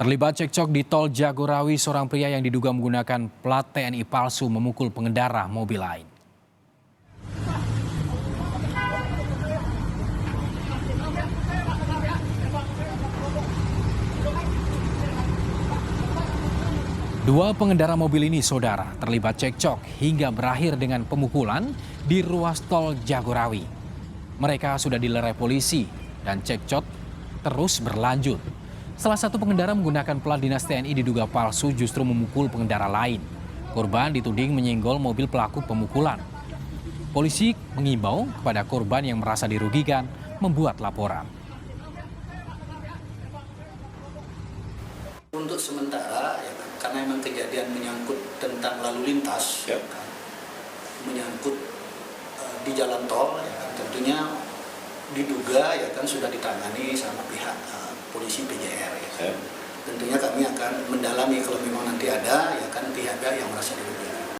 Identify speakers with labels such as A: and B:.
A: Terlibat cekcok di tol Jagorawi, seorang pria yang diduga menggunakan plat TNI palsu memukul pengendara mobil lain. Dua pengendara mobil ini, saudara, terlibat cekcok hingga berakhir dengan pemukulan di ruas tol Jagorawi. Mereka sudah dilerai polisi dan cekcok terus berlanjut. Salah satu pengendara menggunakan plat dinas TNI diduga palsu justru memukul pengendara lain. Korban dituding menyenggol mobil pelaku pemukulan. Polisi mengimbau kepada korban yang merasa dirugikan membuat laporan.
B: Untuk sementara, ya kan, karena memang kejadian menyangkut tentang lalu lintas, ya kan, menyangkut di jalan tol, ya kan, tentunya diduga ya kan sudah ditangani sama pihak polisi PJR. Ya kan. Tentunya kami akan mendalami kalau memang nanti ada ya kan pihak yang merasa dirugikan.